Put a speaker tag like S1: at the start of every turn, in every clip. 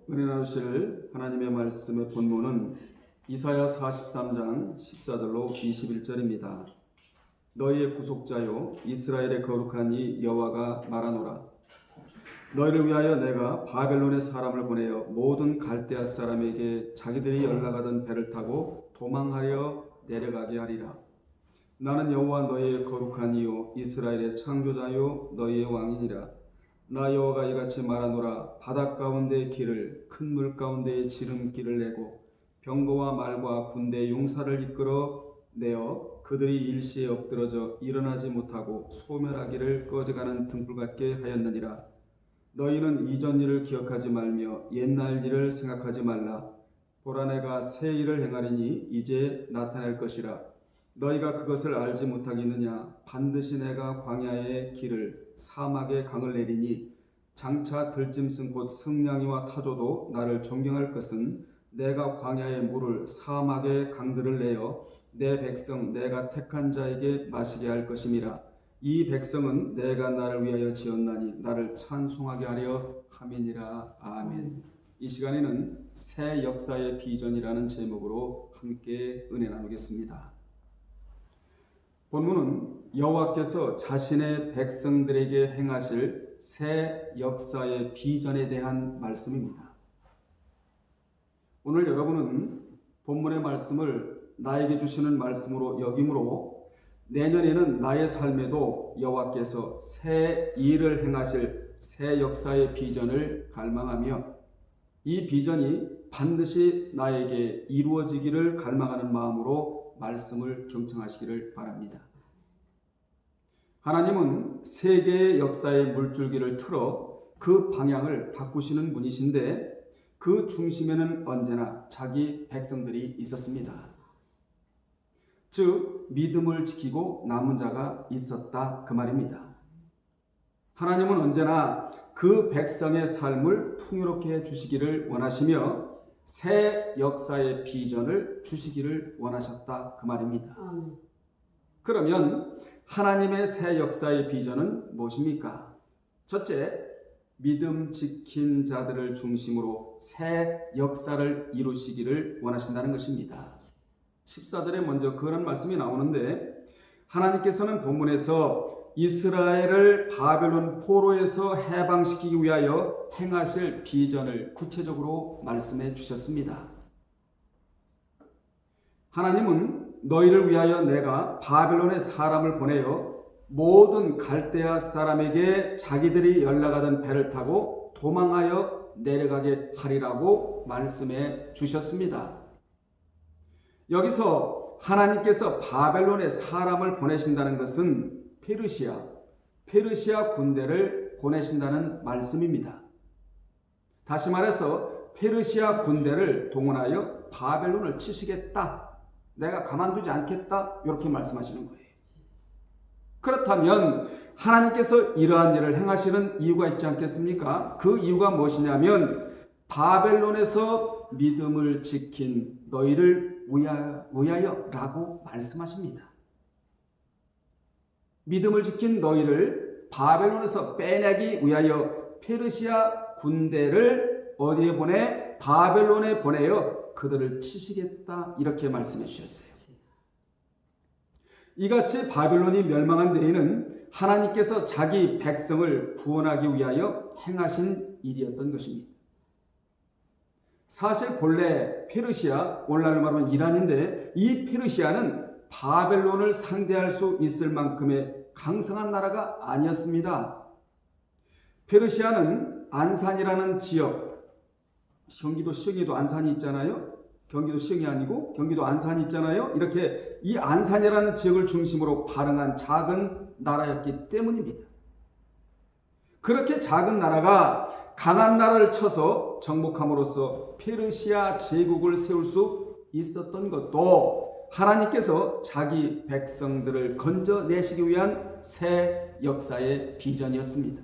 S1: 은혜 나누실 하나님의 말씀의 본문은 이사야 43장 14절로 21절입니다. 너희의 구속자요 이스라엘의 거룩한 이 여호와가 말하노라. 너희를 위하여 내가 바벨론의 사람을 보내어 모든 갈대아 사람에게 자기들이 연락하던 배를 타고 도망하려 내려가게 하리라. 나는 여호와 너희의 거룩한 이요 이스라엘의 창조자요 너희의 왕이니라. 나 여호와가 이같이 말하노라. 바닷 가운데의 길을 큰 물 가운데의 지름길을 내고 병거와 말과 군대의 용사를 이끌어 내어 그들이 일시에 엎드러져 일어나지 못하고 소멸하기를 꺼져가는 등불 같게 하였느니라. 너희는 이전 일을 기억하지 말며 옛날 일을 생각하지 말라. 보라 내가 새 일을 행하리니 이제 나타날 것이라. 너희가 그것을 알지 못하겠느냐. 반드시 내가 광야의 길을 사막의 강을 내리니 장차 들짐승 곧 승냥이와 타조도 나를 존경할 것은 내가 광야의 물을 사막의 강들을 내어 내 백성 내가 택한 자에게 마시게 할 것임이라. 이 백성은 내가 나를 위하여 지었나니 나를 찬송하게 하려 함이니라. 아멘. 이 시간에는 새 역사의 비전이라는 제목으로 함께 은혜 나누겠습니다. 본문은 여호와께서 자신의 백성들에게 행하실 새 역사의 비전에 대한 말씀입니다. 오늘 여러분은 본문의 말씀을 나에게 주시는 말씀으로 여김으로 내년에는 나의 삶에도 여호와께서 새 일을 행하실 새 역사의 비전을 갈망하며 이 비전이 반드시 나에게 이루어지기를 갈망하는 마음으로 말씀을 경청하시기를 바랍니다. 하나님은 세계의 역사의 물줄기를 틀어 그 방향을 바꾸시는 분이신데 그 중심에는 언제나 자기 백성들이 있었습니다. 즉 믿음을 지키고 남은 자가 있었다 그 말입니다. 하나님은 언제나 그 백성의 삶을 풍요롭게 해주시기를 원하시며 새 역사의 비전을 주시기를 원하셨다 그 말입니다. 그러면 하나님의 새 역사의 비전은 무엇입니까? 첫째, 믿음 지킨 자들을 중심으로 새 역사를 이루시기를 원하신다는 것입니다. 14절에 먼저 그런 말씀이 나오는데 하나님께서는 본문에서 이스라엘을 바벨론 포로에서 해방시키기 위하여 행하실 비전을 구체적으로 말씀해 주셨습니다. 하나님은 너희를 위하여 내가 바벨론의 사람을 보내어 모든 갈대아 사람에게 자기들이 연락하던 배를 타고 도망하여 내려가게 하리라고 말씀해 주셨습니다. 여기서 하나님께서 바벨론의 사람을 보내신다는 것은 페르시아 군대를 보내신다는 말씀입니다. 다시 말해서 페르시아 군대를 동원하여 바벨론을 치시겠다. 내가 가만두지 않겠다. 이렇게 말씀하시는 거예요. 그렇다면 하나님께서 이러한 일을 행하시는 이유가 있지 않겠습니까? 그 이유가 무엇이냐면 바벨론에서 믿음을 지킨 너희를 위하여 라고 말씀하십니다. 믿음을 지킨 너희를 바벨론에서 빼내기 위하여 페르시아 군대를 어디에 보내? 바벨론에 보내어 그들을 치시겠다 이렇게 말씀해 주셨어요. 이같이 바벨론이 멸망한 데에는 하나님께서 자기 백성을 구원하기 위하여 행하신 일이었던 것입니다. 사실 본래 페르시아, 오늘날로 말하면 이란인데 이 페르시아는 바벨론을 상대할 수 있을 만큼의 강성한 나라가 아니었습니다. 페르시아는 안산이라는 지역, 경기도 시흥에도 안산이 있잖아요. 경기도 시흥이 아니고 경기도 안산이 있잖아요. 이렇게 이 안산이라는 지역을 중심으로 발흥한 작은 나라였기 때문입니다. 그렇게 작은 나라가 강한 나라를 쳐서 정복함으로써 페르시아 제국을 세울 수 있었던 것도 하나님께서 자기 백성들을 건져내시기 위한 새 역사의 비전이었습니다.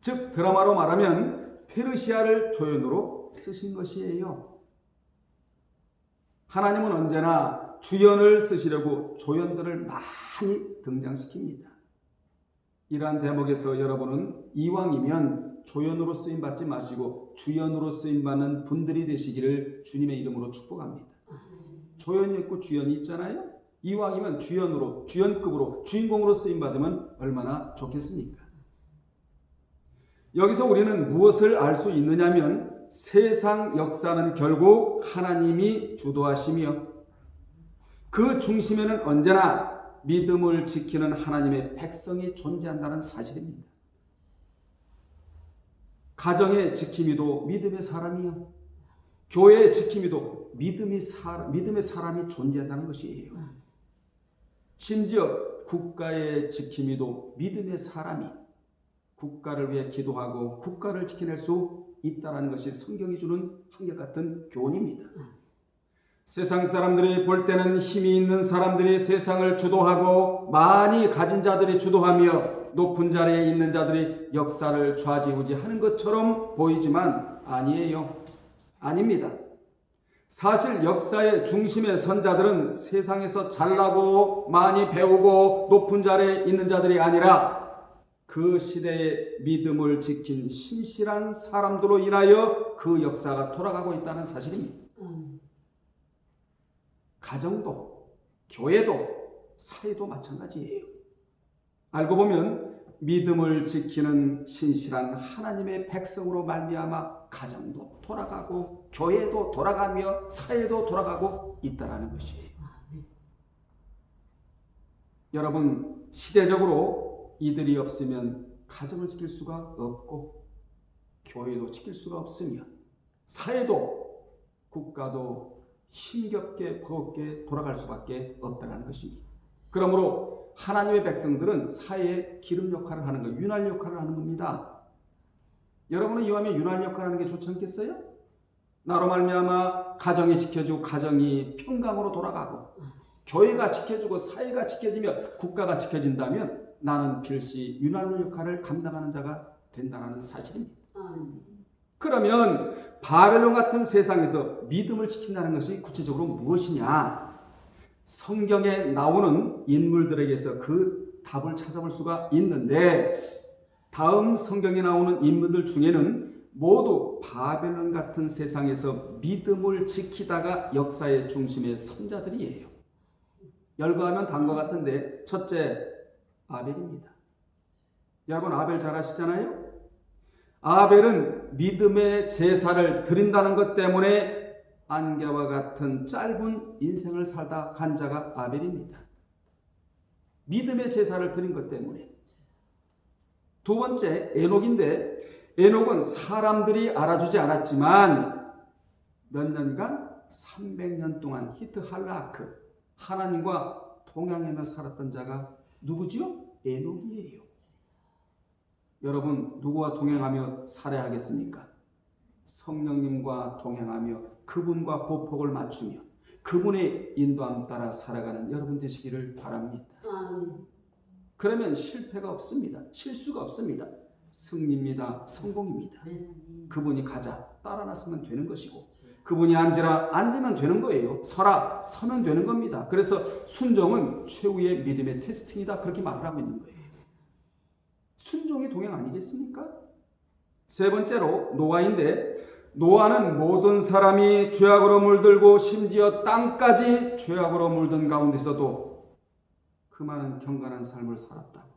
S1: 즉 드라마로 말하면 페르시아를 조연으로 쓰신 것이에요. 하나님은 언제나 주연을 쓰시려고 조연들을 많이 등장시킵니다. 이러한 대목에서 여러분은 이왕이면 조연으로 쓰임 받지 마시고 주연으로 쓰임 받는 분들이 되시기를 주님의 이름으로 축복합니다. 조연이 있고 주연이 있잖아요. 이왕이면 주연으로, 주연급으로, 주인공으로 쓰임 받으면 얼마나 좋겠습니까? 여기서 우리는 무엇을 알 수 있느냐면 세상 역사는 결국 하나님이 주도하시며 그 중심에는 언제나 믿음을 지키는 하나님의 백성이 존재한다는 사실입니다. 가정의 지킴이도 믿음의 사람이요. 교회의 지킴이도 믿음의 사람이 존재한다는 것이에요. 심지어 국가의 지킴이도 믿음의 사람이 국가를 위해 기도하고 국가를 지켜낼 수 있다는 것이 성경이 주는 한결같은 교훈입니다. 세상 사람들이 볼 때는 힘이 있는 사람들이 세상을 주도하고 많이 가진 자들이 주도하며 높은 자리에 있는 자들이 역사를 좌지우지하는 것처럼 보이지만 아니에요. 아닙니다. 사실 역사의 중심에 선 자들은 세상에서 잘나고 많이 배우고 높은 자리에 있는 자들이 아니라 그 시대의 믿음을 지킨 신실한 사람들로 인하여 그 역사가 돌아가고 있다는 사실입니다. 가정도, 교회도, 사회도 마찬가지예요. 알고 보면 믿음을 지키는 신실한 하나님의 백성으로 말미암아 가정도 돌아가고 교회도 돌아가며 사회도 돌아가고 있다는 것이에요. 여러분, 시대적으로 이들이 없으면 가정을 지킬 수가 없고 교회도 지킬 수가 없으며 사회도 국가도 힘겹게 버겁게 돌아갈 수밖에 없다는 것입니다. 그러므로 하나님의 백성들은 사회에 기름 역할을 하는 것, 윤활 역할을 하는 겁니다. 여러분은 이왕이면 윤활 역할을 하는 게 좋지 않겠어요? 나로 말미암아 가정이 지켜지고 가정이 평강으로 돌아가고 교회가 지켜주고 사회가 지켜지며 국가가 지켜진다면 나는 필시 윤활 역할을 감당하는 자가 된다는 사실입니다. 그러면 바벨론 같은 세상에서 믿음을 지킨다는 것이 구체적으로 무엇이냐? 성경에 나오는 인물들에게서 그 답을 찾아볼 수가 있는데 다음 성경에 나오는 인물들 중에는 모두 바벨론 같은 세상에서 믿음을 지키다가 역사의 중심에 선 자들이에요. 열거하면 단과 같은데 첫째, 아벨입니다. 여러분 아벨 잘 아시잖아요? 아벨은 믿음의 제사를 드린다는 것 때문에 안개와 같은 짧은 인생을 살다 간 자가 아벨입니다. 믿음의 제사를 드린 것 때문에. 두 번째, 에녹인데 에녹은 사람들이 알아주지 않았지만 몇 년간 300년 동안 히트 할라크 하나님과 동행하며 살았던 자가 누구지요? 에녹이에요. 여러분 누구와 동행하며 살아야 하겠습니까? 성령님과 동행하며 그분과 보폭을 맞추며 그분의 인도함 따라 살아가는 여러분 되시기를 바랍니다. 그러면 실패가 없습니다. 실수가 없습니다. 승리입니다. 성공입니다. 그분이 가자 따라 나서면 되는 것이고 그분이 앉으라 앉으면 되는 거예요. 서라 서면 되는 겁니다. 그래서 순종은 최후의 믿음의 테스팅이다 그렇게 말을 하고 있는 거예요. 순종이 동행 아니겠습니까? 세 번째로 노아인데 노아는 모든 사람이 죄악으로 물들고 심지어 땅까지 죄악으로 물든 가운데서도 그 많은 경건한 삶을 살았다고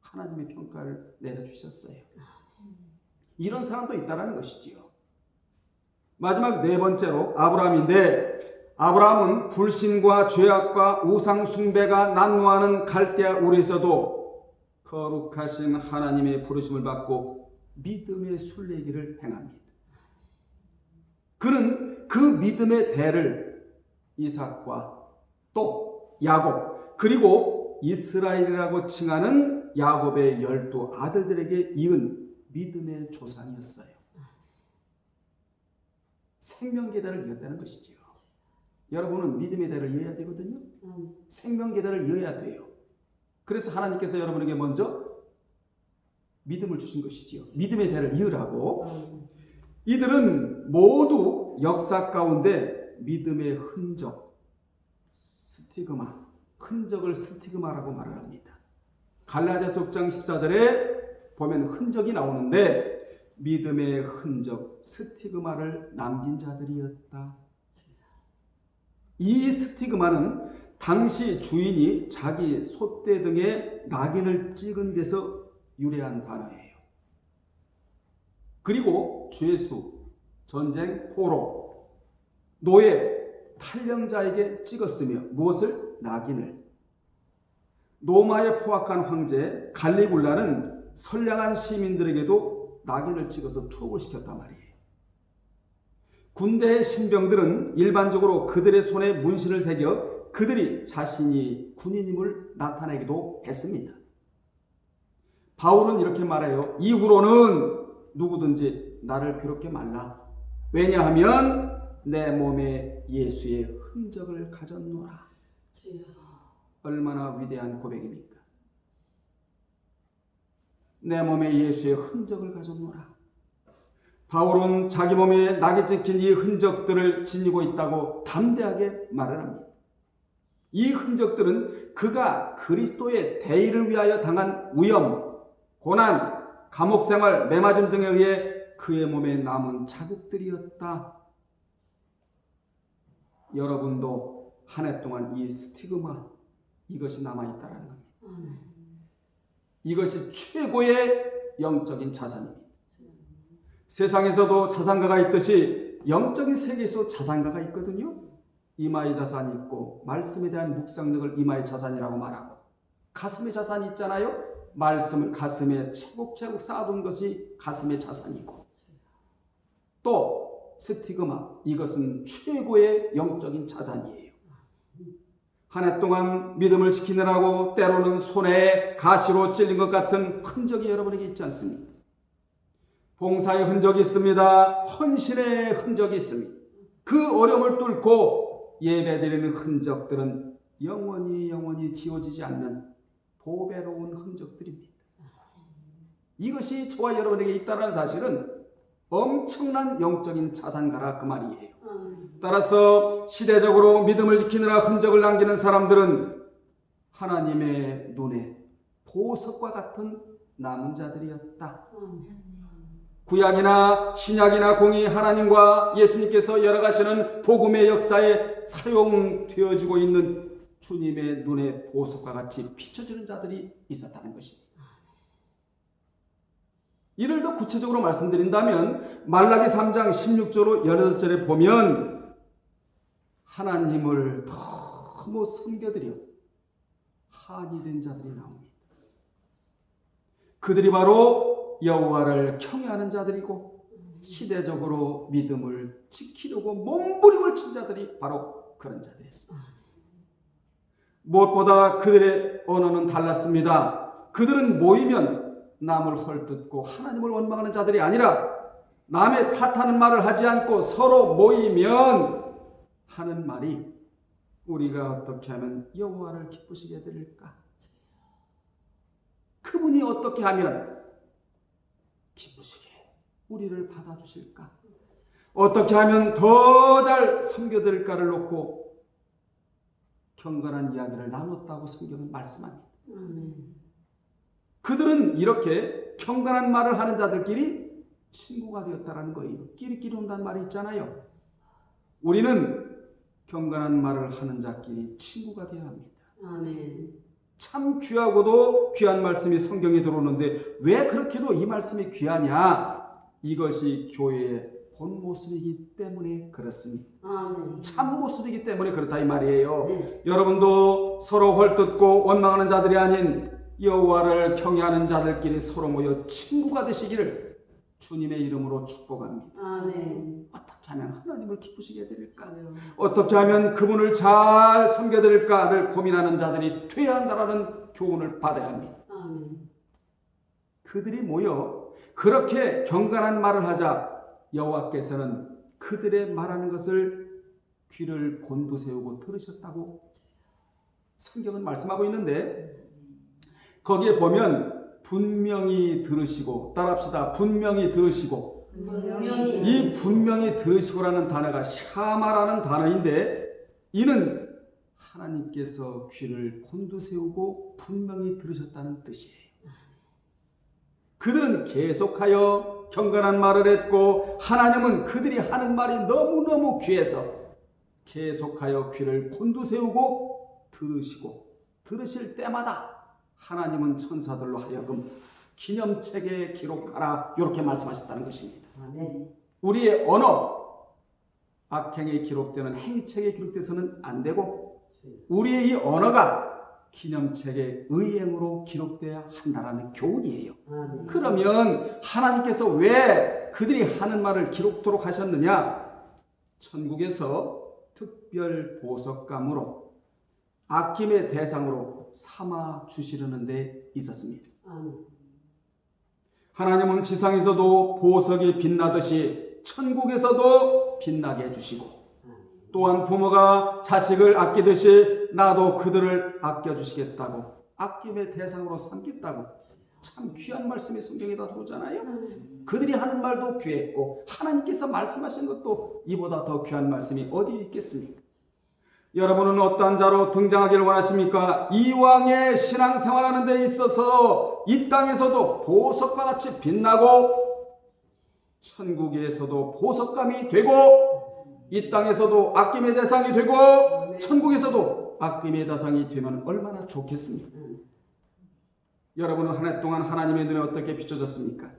S1: 하나님의 평가를 내려주셨어요. 이런 사람도 있다는 것이지요. 마지막 네 번째로 아브라함인데 아브라함은 불신과 죄악과 우상 숭배가 난무하는 갈대아 우리에서도 거룩하신 하나님의 부르심을 받고 믿음의 순례길을 행합니다. 그는 그 믿음의 대를 이삭과 또 야곱 그리고 이스라엘이라고 칭하는 야곱의 12 아들들에게 이은 믿음의 조상이었어요. 생명계단을 이었다는 것이지요. 여러분은 믿음의 대를 이어야 되거든요. 생명계단을 이어야 돼요. 그래서 하나님께서 여러분에게 먼저 믿음을 주신 것이지요. 믿음의 대를 이으라고. 이들은 모두 역사 가운데 믿음의 흔적, 스티그마, 흔적을 스티그마라고 말을 합니다. 갈라디아서 6장 14절에 보면 흔적이 나오는데 믿음의 흔적, 스티그마를 남긴 자들이었다. 이 스티그마는 당시 주인이 자기 소떼 등에 낙인을 찍은 데서 유래한 단어예요. 그리고 죄수, 전쟁, 포로, 노예, 탈령자에게 찍었으며 무엇을? 낙인을. 로마에 포악한 황제 갈리굴라는 선량한 시민들에게도 낙인을 찍어서 투옥을 시켰단 말이에요. 군대의 신병들은 일반적으로 그들의 손에 문신을 새겨 그들이 자신이 군인임을 나타내기도 했습니다. 바울은 이렇게 말해요. 이후로는 누구든지 나를 괴롭게 말라. 왜냐하면 내 몸에 예수의 흔적을 가졌노라. 얼마나 위대한 고백입니까? 내 몸에 예수의 흔적을 가졌노라. 바울은 자기 몸에 낙이 찍힌 이 흔적들을 지니고 있다고 담대하게 말을 합니다. 이 흔적들은 그가 그리스도의 대의를 위하여 당한 위험, 고난, 감옥 생활, 매맞음 등에 의해 그의 몸에 남은 자국들이었다. 여러분도 한 해 동안 이 스티그마, 이것이 남아있다는 겁니다. 이것이 최고의 영적인 자산입니다. 세상에서도 자산가가 있듯이 영적인 세계에서 자산가가 있거든요. 이마의 자산이 있고 말씀에 대한 묵상력을 이마의 자산이라고 말하고, 가슴의 자산이 있잖아요. 말씀을 가슴에 차곡차곡 쌓아둔 것이 가슴의 자산이고, 또 스티그마, 이것은 최고의 영적인 자산이에요. 한 해 동안 믿음을 지키느라고 때로는 손에 가시로 찔린 것 같은 흔적이 여러분에게 있지 않습니까? 봉사의 흔적이 있습니다. 헌신의 흔적이 있습니다. 그 어려움을 뚫고 예배드리는 흔적들은 영원히 지워지지 않는 보배로운 흔적들입니다. 이것이 저와 여러분에게 있다는 사실은 엄청난 영적인 자산가라 그 말이에요. 따라서 시대적으로 믿음을 지키느라 흔적을 남기는 사람들은 하나님의 눈에 보석과 같은 남은 자들이었다. 구약이나 신약이나 공이 하나님과 예수님께서 열어가시는 복음의 역사에 사용되어지고 있는 주님의 눈에 보석과 같이 비춰지는 자들이 있었다는 것입니다. 이를 더 구체적으로 말씀드린다면 말라기 3장 16절로 18절에 보면 하나님을 너무 섬겨드려 한이 된 자들이 나옵니다. 그들이 바로 여호와를 경외하는 자들이고 시대적으로 믿음을 지키려고 몸부림을 친 자들이 바로 그런 자들이었습니다. 무엇보다 그들의 언어는 달랐습니다. 그들은 모이면 남을 헐뜯고 하나님을 원망하는 자들이 아니라 남의 탓하는 말을 하지 않고 서로 모이면 하는 말이 우리가 어떻게 하면 여호와를 기쁘시게 해드릴까? 그분이 어떻게 하면 기쁘시게 우리를 받아주실까? 어떻게 하면 더 잘 섬겨드릴까를 놓고 경건한 이야기를 나눴다고 성경은 말씀합니다. 그들은 이렇게 경건한 말을 하는 자들끼리 친구가 되었다는 거예요. 끼리끼리 온다는 말이 있잖아요. 우리는 경건한 말을 하는 자끼리 친구가 되어야 합니다.
S2: 아멘.
S1: 참 귀하고도 귀한 말씀이 성경에 들어오는데 왜 그렇게도 이 말씀이 귀하냐? 이것이 교회의 본 모습이기 때문에 그렇습니다.
S2: 아멘.
S1: 참 모습이기 때문에 그렇다 이 말이에요.
S2: 네.
S1: 여러분도 서로 헐뜯고 원망하는 자들이 아닌 여호와를 경외하는 자들끼리 서로 모여 친구가 되시기를 주님의 이름으로 축복합니다.
S2: 아멘.
S1: 어떻게 하면 하나님을 기쁘시게 해드릴까?
S2: 아멘.
S1: 어떻게 하면 그분을 잘 섬겨드릴까를 고민하는 자들이 되어야 한다는 교훈을 받아야 합니다.
S2: 아멘.
S1: 그들이 모여 그렇게 경건한 말을 하자 여호와께서는 그들의 말하는 것을 귀를 곤두세우고 들으셨다고 성경은 말씀하고 있는데 거기에 보면 분명히 들으시고, 따라합시다. 분명히 들으시고. 이 분명히 들으시고라는 단어가 샤마라는 단어인데 이는 하나님께서 귀를 곤두세우고 분명히 들으셨다는 뜻이에요. 그들은 계속하여 경건한 말을 했고 하나님은 그들이 하는 말이 너무너무 귀해서 계속하여 귀를 곤두세우고 들으실 때마다 하나님은 천사들로 하여금 기념책에 기록하라 이렇게 말씀하셨다는 것입니다.
S2: 아멘.
S1: 우리의 언어, 악행에 기록되는 행책에 기록돼서는 안 되고 우리의 이 언어가 기념책의 의행으로 기록되어야 한다는 교훈이에요.
S2: 아멘.
S1: 그러면 하나님께서 왜 그들이 하는 말을 기록토록 하셨느냐? 천국에서 특별 보석감으로 아낌의 대상으로 삼아 주시려는 데 있었습니다.
S2: 아멘.
S1: 하나님은 지상에서도 보석이 빛나듯이 천국에서도 빛나게 해주시고 또한 부모가 자식을 아끼듯이 나도 그들을 아껴주시겠다고 아낌의 대상으로 삼겠다고 참 귀한 말씀이 성경에다 들어오잖아요. 그들이 하는 말도 귀했고 하나님께서 말씀하신 것도 이보다 더 귀한 말씀이 어디 있겠습니까? 여러분은 어떠한 자로 등장하기를 원하십니까? 이왕의 신앙생활하는 데 있어서 이 땅에서도 보석과 같이 빛나고 천국에서도 보석감이 되고 이 땅에서도 아낌의 대상이 되고 천국에서도 아낌의 대상이 되면 얼마나 좋겠습니까? 여러분은 한 해 동안 하나님의 눈에 어떻게 비춰졌습니까?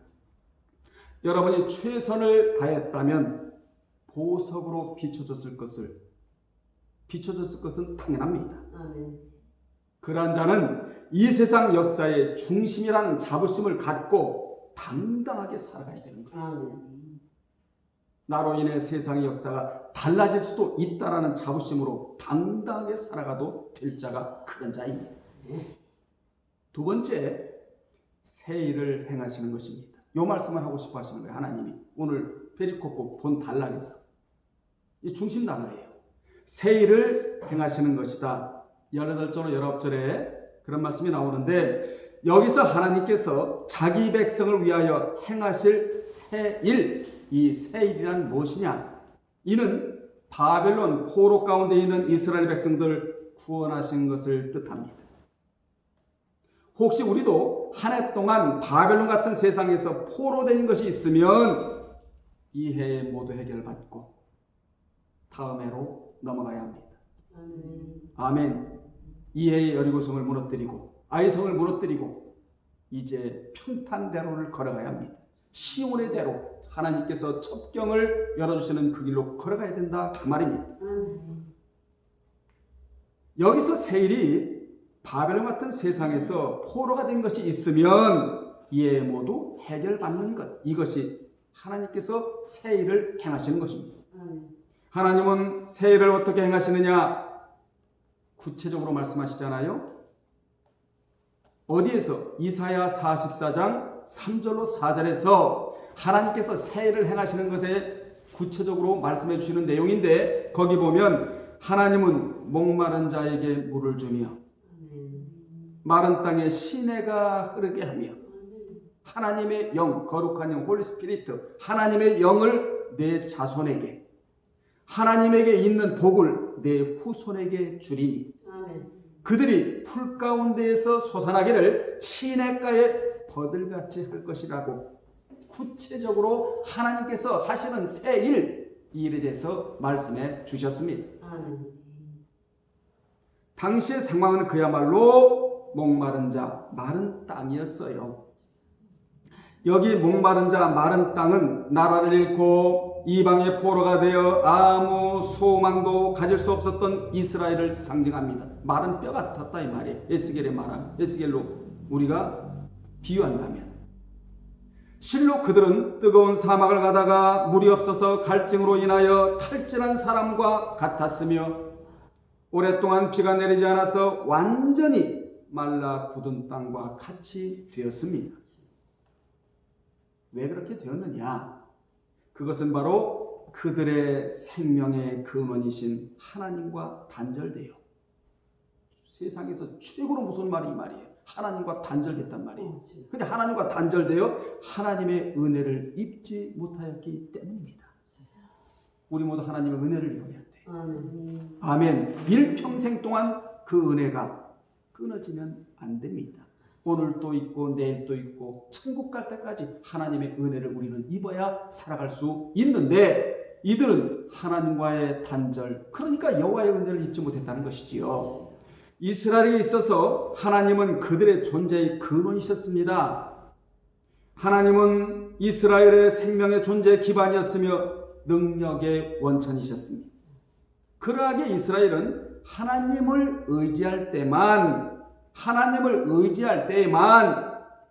S1: 여러분이 최선을 다했다면 보석으로 비춰졌을 것은 당연합니다. 그러한 자는 이 세상 역사의 중심이라는 자부심을 갖고 당당하게 살아가야 되는 거예요. 나로 인해 세상의 역사가 달라질 수도 있다라는 자부심으로 당당하게 살아가도 될 자가 그런 자입니다. 두 번째, 새 일을 행하시는 것입니다. 이 말씀을 하고 싶어 하시는 거예요. 하나님이 오늘 페리코프 본 단락에서 이 중심 단어예요. 새 일을 행하시는 것이다. 18절로 19절에 그런 말씀이 나오는데 여기서 하나님께서 자기 백성을 위하여 행하실 새 일, 이 새 일이란 무엇이냐? 이는 바벨론 포로 가운데 있는 이스라엘 백성들 구원하신 것을 뜻합니다. 혹시 우리도 한 해 동안 바벨론 같은 세상에서 포로된 것이 있으면 이 해에 모두 해결받고 다음 해로 넘어가야 합니다. 아멘. 이 해에 여리고성을 무너뜨리고 아이성을 무너뜨리고 이제 평탄대로를 걸어가야 합니다. 시온의 대로 하나님께서 첩경을 열어주시는 그 길로 걸어가야 된다 그 말입니다. 여기서 새 일이 바벨론 같은 세상에서 포로가 된 것이 있으면 이에 모두 해결받는 것, 이것이 하나님께서 새 일을 행하시는 것입니다. 하나님은 새 일을 어떻게 행하시느냐? 구체적으로 말씀하시잖아요. 어디에서? 이사야 44장 3절로 4절에서 하나님께서 새 일을 행하시는 것에 구체적으로 말씀해 주시는 내용인데 거기 보면 하나님은 목마른 자에게 물을 주며 마른 땅에 시내가 흐르게 하며 하나님의 영, 거룩한 영, 홀리 스피리트, 하나님의 영을 내 자손에게 하나님에게 있는 복을 내 후손에게 주리니 그들이 풀 가운데에서 솟아나기를 시냇가에 버들같이 할 것이라고 구체적으로 하나님께서 하시는 새 일, 이 일에 대해서 말씀해 주셨습니다. 당시의 상황은 그야말로 목마른 자, 마른 땅이었어요. 여기 목마른 자, 마른 땅은 나라를 잃고 이방의 포로가 되어 아무 소망도 가질 수 없었던 이스라엘을 상징합니다. 마른 뼈 같았다 이 말이에요. 에스겔의 말함, 에스겔로 우리가 비유한다면 실로 그들은 뜨거운 사막을 가다가 물이 없어서 갈증으로 인하여 탈진한 사람과 같았으며 오랫동안 비가 내리지 않아서 완전히 말라 굳은 땅과 같이 되었습니다. 왜 그렇게 되었느냐? 그것은 바로 그들의 생명의 근원이신 하나님과 단절돼요. 세상에서 최고로 무서운 말이 이 말이에요. 하나님과 단절됐단 말이에요. 근데 하나님과 단절되어 하나님의 은혜를 입지 못하였기 때문입니다. 우리 모두 하나님의 은혜를 입어야 돼요. 아멘. 일평생 동안 그 은혜가 끊어지면 안 됩니다. 오늘도 있고 내일도 있고 천국 갈 때까지 하나님의 은혜를 우리는 입어야 살아갈 수 있는데 이들은 하나님과의 단절, 그러니까 여호와의 은혜를 입지 못했다는 것이지요. 이스라엘에 있어서 하나님은 그들의 존재의 근원이셨습니다. 하나님은 이스라엘의 생명의 존재의 기반이었으며 능력의 원천이셨습니다. 그러하게 이스라엘은 하나님을 의지할 때만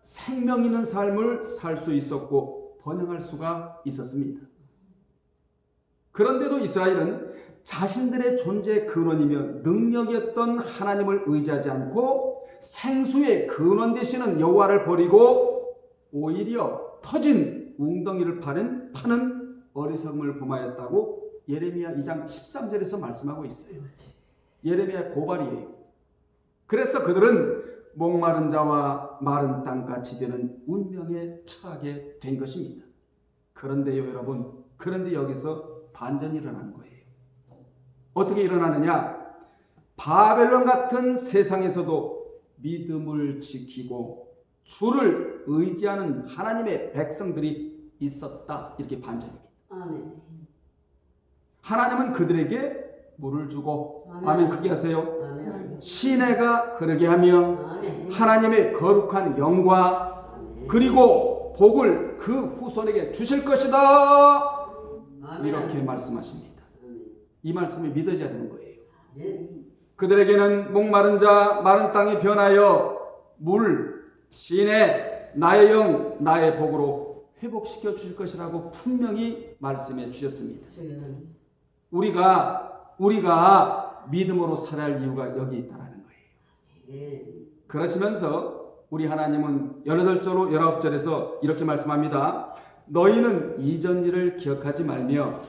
S1: 생명 있는 삶을 살 수 있었고 번영할 수가 있었습니다. 그런데도 이스라엘은 자신들의 존재의 근원이며 능력이었던 하나님을 의지하지 않고 생수의 근원 되시는 여호와를 버리고 오히려 터진 웅덩이를 파는 어리석음을 범하였다고 예레미야 2장 13절에서 말씀하고 있어요. 예레미야의 고발이에요. 그래서 그들은 목마른 자와 마른 땅같이 되는 운명에 처하게 된 것입니다. 그런데요 여러분, 그런데 여기서 반전이 일어나는 거예요. 어떻게 일어나느냐? 바벨론 같은 세상에서도 믿음을 지키고 주를 의지하는 하나님의 백성들이 있었다. 이렇게 반전입니다.
S2: 아멘.
S1: 하나님은 그들에게 물을 주고
S2: 아멘.
S1: 아멘 크게 하세요.
S2: 아멘.
S1: 시내가 흐르게 하며
S2: 아멘.
S1: 하나님의 거룩한 영과
S2: 아멘.
S1: 그리고 복을 그 후손에게 주실 것이다.
S2: 아멘.
S1: 이렇게 말씀하십니다. 이 말씀이 믿어져야 되는 거예요.
S2: 아멘.
S1: 그들에게는 목마른 자, 마른 땅이 변하여 물, 시내, 나의 영, 나의 복으로 회복시켜 주실 것이라고 분명히 말씀해 주셨습니다. 우리가 믿음으로 살아야 할 이유가 여기 있다는 거예요. 그러시면서 우리 하나님은 18절로 19절에서 이렇게 말씀합니다. 너희는 이전 일을 기억하지 말며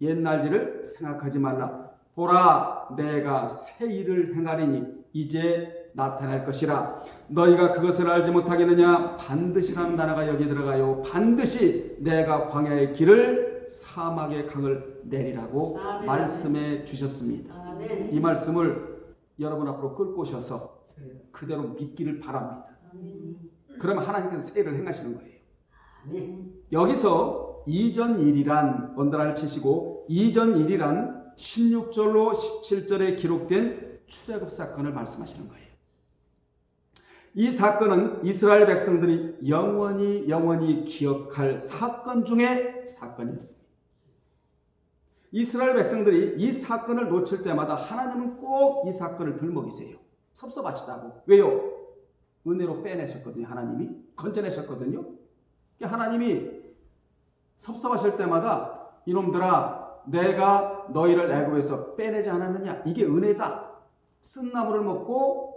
S1: 옛날 일을 생각하지 말라. 보라, 내가 새 일을 행하리니 이제 나타날 것이라. 너희가 그것을 알지 못하겠느냐? 반드시라는 단어가 여기 들어가요. 반드시 내가 광야의 길을 사막의 강을 내리라고
S2: 아멘.
S1: 말씀해 주셨습니다.
S2: 아멘.
S1: 이 말씀을 여러분 앞으로 끌고 오셔서 그대로 믿기를 바랍니다.
S2: 아멘.
S1: 그러면 하나님께서 새 일을 행하시는 거예요.
S2: 아멘.
S1: 여기서 이전 일이란 언더라인을 치시고 이전 일이란 16절로 17절에 기록된 출애굽 사건을 말씀하시는 거예요. 이 사건은 이스라엘 백성들이 영원히 기억할 사건 중에 사건이었습니다. 이스라엘 백성들이 이 사건을 놓칠 때마다 하나님은 꼭 이 사건을 들먹이세요. 섭섭하시다고. 왜요? 은혜로 빼내셨거든요. 하나님이 건져내셨거든요. 하나님이 섭섭하실 때마다 이놈들아, 내가 너희를 애굽에서 빼내지 않았느냐? 이게 은혜다. 쓴 나무를 먹고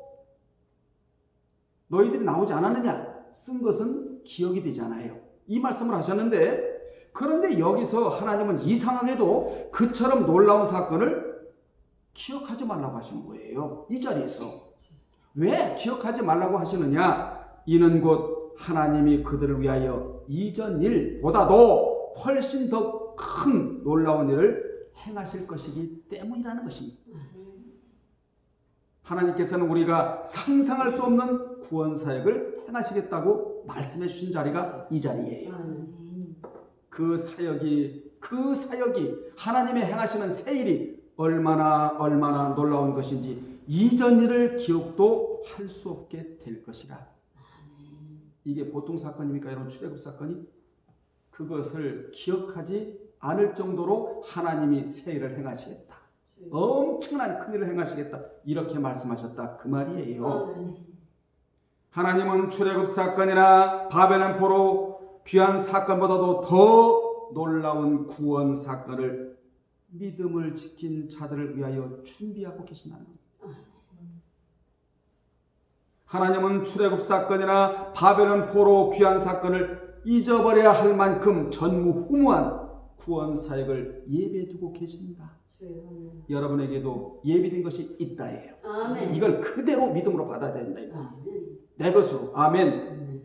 S1: 너희들이 나오지 않았느냐? 쓴 것은 기억이 되잖아요. 이 말씀을 하셨는데, 그런데 여기서 하나님은 이상하게도 그처럼 놀라운 사건을 기억하지 말라고 하시는 거예요. 이 자리에서. 왜 기억하지 말라고 하시느냐? 이는 곧 하나님이 그들을 위하여 이전 일보다도 훨씬 더 큰 놀라운 일을 행하실 것이기 때문이라는 것입니다. 하나님께서는 우리가 상상할 수 없는 구원 사역을 행하시겠다고 말씀해 주신 자리가 이 자리예요. 그 사역이 하나님의 행하시는 새 일이 얼마나 놀라운 것인지 이전 일을 기억도 할 수 없게 될 것이라. 이게 보통 사건입니까? 여러분, 출애굽 사건이 그것을 기억하지 않을 정도로 하나님이 새 일을 행하시겠다. 엄청난 큰 일을 행하시겠다. 이렇게 말씀하셨다. 그 말이에요. 하나님은 출애굽 사건이나 바벨론 포로 귀한 사건보다도 더 놀라운 구원 사건을 믿음을 지킨 자들을 위하여 준비하고 계신다는 겁니다. 하나님은 출애굽 사건이나 바벨론 포로 귀한 사건을 잊어버려야 할 만큼 전무후무한 구원 사역을 예배두고 계십니다. 여러분에게도 예비된 것이 있다예요.
S2: 아멘.
S1: 이걸 그대로 믿음으로 받아야 된다.
S2: 아멘.
S1: 내 것으로. 아멘.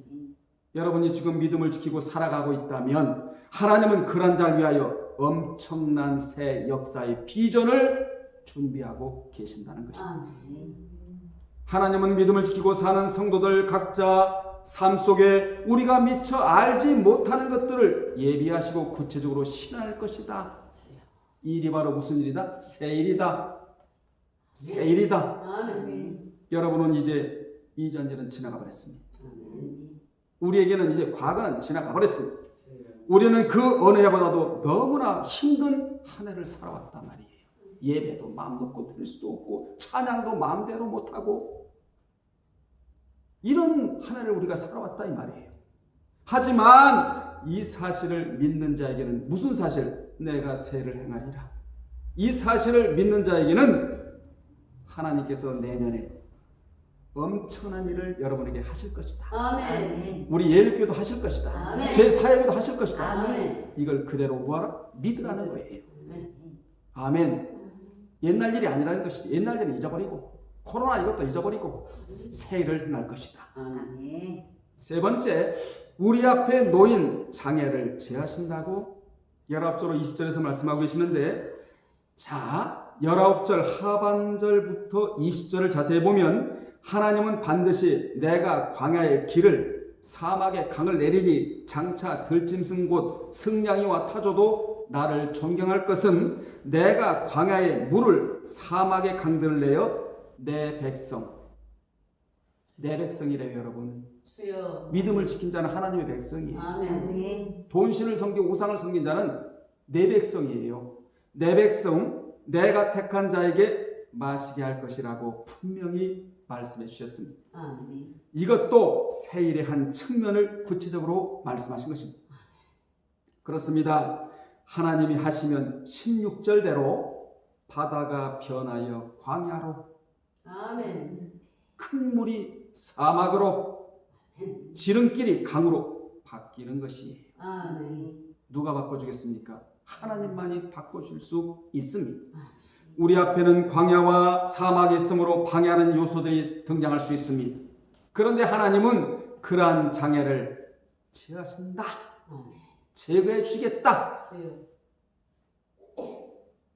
S1: 여러분이 지금 믿음을 지키고 살아가고 있다면 하나님은 그런 자를 위하여 엄청난 새 역사의 비전을 준비하고 계신다는 것입니다.
S2: 아멘.
S1: 하나님은 믿음을 지키고 사는 성도들 각자 삶 속에 우리가 미처 알지 못하는 것들을 예비하시고 구체적으로 신할 것이다. 이 일이 바로 무슨 일이다? 새 일이다. 새 일이다.
S2: 아멘.
S1: 여러분은 이제 이전 일은 지나가 버렸습니다.
S2: 아멘.
S1: 우리에게는 이제 과거는 지나가 버렸습니다. 우리는 그 어느 해보다도 너무나 힘든 한 해를 살아왔단 말이에요. 예배도 마음 놓고 드릴 수도 없고 찬양도 마음대로 못하고 이런 한 해를 우리가 살아왔다 이 말이에요. 하지만 이 사실을 믿는 자에게는 무슨 사실? 내가 새해를 행하리라. 이 사실을 믿는 자에게는 하나님께서 내년에 엄청난 일을 여러분에게 하실 것이다.
S2: 아멘.
S1: 우리 예일교도 하실 것이다.
S2: 아멘.
S1: 제 사역도 하실 것이다.
S2: 아멘.
S1: 이걸 그대로 뭐하라? 믿으라는 거예요.
S2: 아멘.
S1: 아멘. 옛날 일이 아니라는 것이지. 옛날 일은 잊어버리고 코로나 이것도 잊어버리고 새 일을 행할 것이다.
S2: 아멘.
S1: 세 번째, 우리 앞에 놓인 장애를 제하신다고 19절 20절에서 말씀하고 계시는데, 자 19절 하반절부터 20절을 자세히 보면 하나님은 반드시 내가 광야의 길을 사막의 강을 내리니 장차 들짐승 곧 승냥이와 타조도 나를 존경할 것은 내가 광야의 물을 사막의 강들을 내어 내 백성이래요. 여러분,
S2: 주여.
S1: 믿음을 지킨 자는 하나님의 백성이에요.
S2: 아멘.
S1: 돈신을 섬기고 우상을 섬긴 자는 내 백성이에요. 내 백성, 내가 택한 자에게 마시게 할 것이라고 분명히 말씀해 주셨습니다.
S2: 아멘.
S1: 이것도 새 일의 한 측면을 구체적으로 말씀하신 것입니다. 그렇습니다. 하나님이 하시면 16절대로 바다가 변하여 광야로,
S2: 아멘.
S1: 큰 물이 사막으로, 지름길이 강으로 바뀌는 것이에요.
S2: 아멘.
S1: 누가 바꿔주겠습니까? 하나님만이 바꿔줄 수 있습니다. 우리 앞에는 광야와 사막이 있으므로 방해하는 요소들이 등장할 수 있습니다. 그런데 하나님은 그러한 장애를 제하신다. 제거해 주시겠다.
S2: 주여.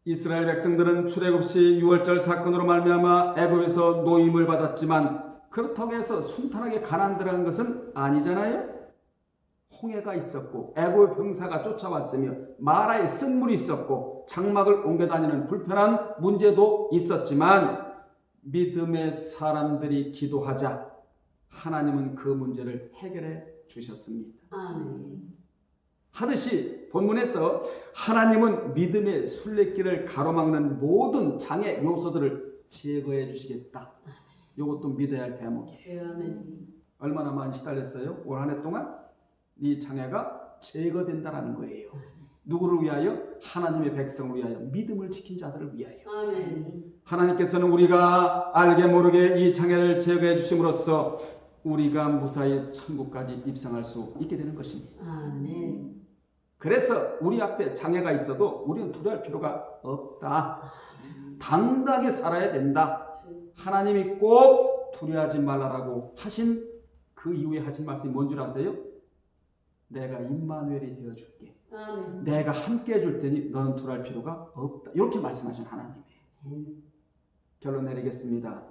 S1: 이스라엘 백성들은 출애굽시 6월절 사건으로 말미암아 애굽에서 노임을 받았지만 그렇다고 해서 순탄하게 가나안 들어간 것은 아니잖아요. 홍해가 있었고 애굽의 병사가 쫓아왔으며 마라에 쓴물이 있었고 장막을 옮겨 다니는 불편한 문제도 있었지만 믿음의 사람들이 기도하자 하나님은 그 문제를 해결해 주셨습니다.
S2: 아멘.
S1: 하듯이 본문에서 하나님은 믿음의 순례길을 가로막는 모든 장애 요소들을 제거해 주시겠다. 이것도 믿어야 할 대목이에요.
S2: 주여. 아멘.
S1: 얼마나 많이 시달렸어요? 올 한 해 동안 이 장애가 제거된다라는 거예요. 누구를 위하여? 하나님의 백성을 위하여, 믿음을 지킨 자들을 위하여.
S2: 아멘.
S1: 하나님께서는 우리가 알게 모르게 이 장애를 제거해 주심으로써 우리가 무사히 천국까지 입성할 수 있게 되는 것입니다.
S2: 아멘.
S1: 그래서 우리 앞에 장애가 있어도 우리는 두려워할 필요가 없다. 당당하게 살아야 된다. 하나님이 꼭 두려워하지 말라라고 하신 그 이후에 하신 말씀이 뭔 줄 아세요? 내가 임마누엘이 되어줄게.
S2: 아멘.
S1: 내가 함께 해줄 테니 너는 두려워할 필요가 없다. 이렇게 말씀하신 하나님이에요. 결론 내리겠습니다.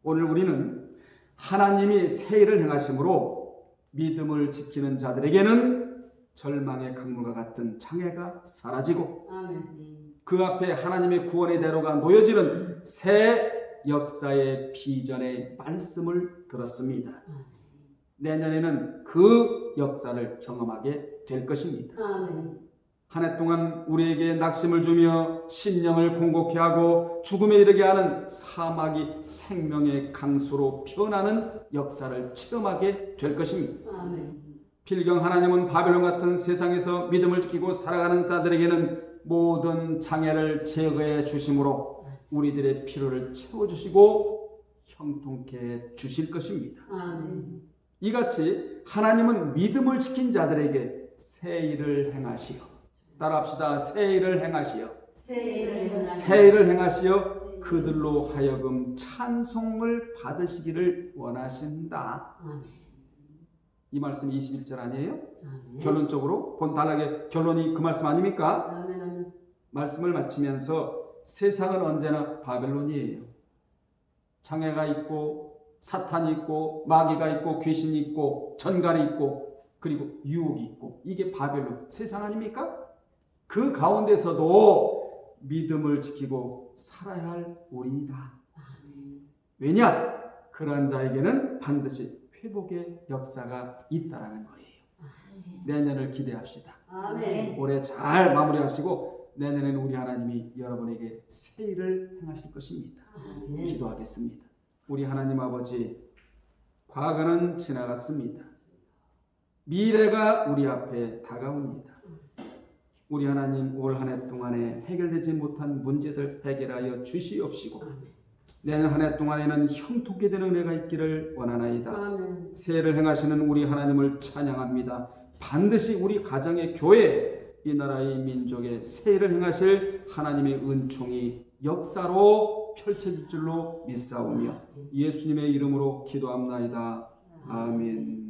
S1: 오늘 우리는 하나님이 새 일을 행하심으로 믿음을 지키는 자들에게는 절망의 강물과 같은 장애가 사라지고
S2: 아멘.
S1: 그 앞에 하나님의 구원의 대로가 놓여지는 새 역사의 비전의 말씀을 들었습니다. 내년에는 그 역사를 경험하게 될 것입니다.
S2: 아멘.
S1: 한 해 동안 우리에게 낙심을 주며 심령을 공곡해 하고 죽음에 이르게 하는 사막이 생명의 강수로 변하는 역사를 체험하게 될 것입니다.
S2: 아멘.
S1: 필경 하나님은 바벨론 같은 세상에서 믿음을 지키고 살아가는 자들에게는 모든 장애를 제거해 주심으로 우리들의 필요를 채워주시고 형통케 해 주실 것입니다.
S2: 아멘.
S1: 이같이 하나님은 믿음을 지킨 자들에게 새 일을 행하시어, 따라합시다. 새 일을 행하시어, 새 일을 행하시어 그들로 하여금 찬송을 받으시기를 원하신다.
S2: 아멘.
S1: 이 말씀이 21절 아니에요?
S2: 아멘.
S1: 결론적으로 본단하게 결론이 그 말씀 아닙니까?
S2: 아멘. 아멘.
S1: 말씀을 마치면서 세상은 언제나 바벨론이에요. 장애가 있고 사탄이 있고 마귀가 있고 귀신이 있고 전갈이 있고 그리고 유혹이 있고 이게 바벨론 세상 아닙니까? 그 가운데서도 믿음을 지키고 살아야 할 우리이다. 왜냐? 그러한 자에게는 반드시 회복의 역사가 있다라는 거예요. 내년을 기대합시다.
S2: 아멘.
S1: 올해 잘 마무리하시고 내년에는 우리 하나님이 여러분에게 새 일을 행하실 것입니다.
S2: 아멘.
S1: 기도하겠습니다. 우리 하나님 아버지, 과거는 지나갔습니다. 미래가 우리 앞에 다가옵니다. 우리 하나님 올 한 해 동안에 해결되지 못한 문제들 해결하여 주시옵시고 내년 한 해 동안에는 형통케 되는 은혜가 있기를 원하나이다.
S2: 아멘.
S1: 새해를 행하시는 우리 하나님을 찬양합니다. 반드시 우리 가정의 교회, 이 나라의 민족의 새해를 행하실 하나님의 은총이 역사로 펼쳐질 줄로 믿사오며 예수님의 이름으로 기도합나이다. 아멘.